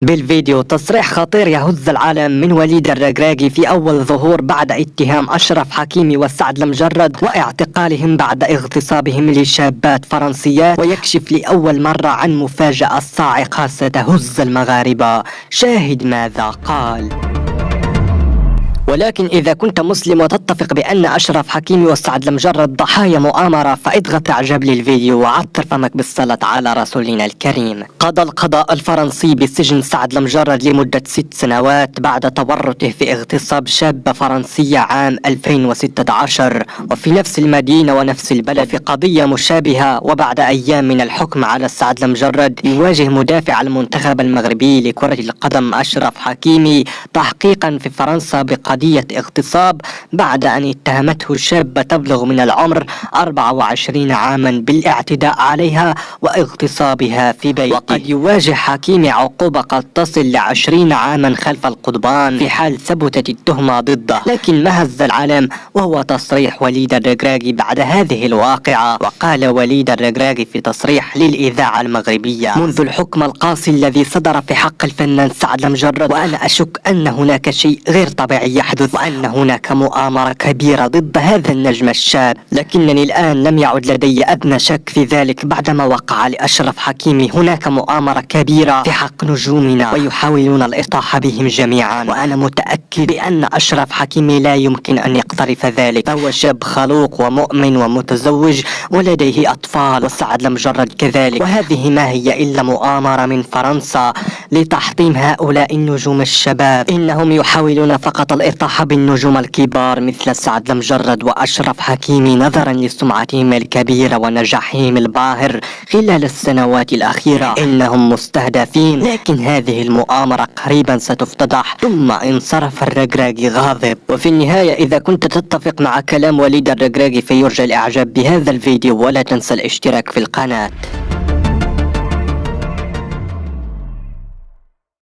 بالفيديو تصريح خطير يهز العالم من وليد الركراكي في أول ظهور بعد اتهام أشرف حكيمي وسعد المجرد واعتقالهم بعد اغتصابهم لشابات فرنسيات، ويكشف لأول مرة عن مفاجأة صاعقة ستهز المغاربة. شاهد ماذا قال. ولكن إذا كنت مسلم وتتفق بأن أشرف حكيمي وسعد المجرد ضحايا مؤامرة، فاضغط إعجاب للفيديو وعطر فمك بالصلاة على رسولنا الكريم. قضى القضاء الفرنسي بسجن سعد المجرد لمدة 6 سنوات بعد تورطه في اغتصاب شابة فرنسية عام 2016 وفي نفس المدينة ونفس البلد في قضية مشابهة. وبعد أيام من الحكم على سعد المجرد، يواجه مدافع المنتخب المغربي لكرة القدم أشرف حكيمي تحقيقا في فرنسا بقضية اغتصاب بعد أن اتهمته شابة تبلغ من العمر 24 عاما بالاعتداء عليها واغتصابها في بيته. وقد يواجه حكيمي عقوبة قد تصل ل20 عاما خلف القضبان في حال ثبتت التهمة ضده. لكن ما هز العالم وهو تصريح وليد الركراكي بعد هذه الواقعة. وقال وليد الركراكي في تصريح للإذاعة المغربية: منذ الحكم القاسي الذي صدر في حق الفنان سعد المجرد، وأنا أشك أن هناك شيء غير طبيعي يحدث وأن هناك مؤامرة كبيرة ضد هذا النجم الشاب، لكنني الآن لم يعد لدي أدنى شك في ذلك بعدما وقع لأشرف حكيمي. هناك مؤامرة كبيرة في حق نجومنا ويحاولون الإطاحة بهم جميعا، وأنا متأكد بأن أشرف حكيمي لا يمكن أن يقترف ذلك. فهو شاب خلوق ومؤمن ومتزوج ولديه أطفال، وسعد المجرد كذلك، وهذه ما هي إلا مؤامرة من فرنسا لتحطيم هؤلاء النجوم الشباب. إنهم يحاولون فقط الإطاحة بالنجوم الكبار مثل سعد المجرد وأشرف حكيمي نظرا لسمعتهم الكبيرة ونجاحهم الباهر خلال السنوات الأخيرة. إنهم مستهدفين، لكن هذه المؤامرة قريبا ستفتضح. ثم انصرف الركراكي غاضب. وفي النهاية، إذا كنت تتفق مع كلام وليد الركراكي فيرجى الإعجاب بهذا الفيديو، ولا تنسى الاشتراك في القناة.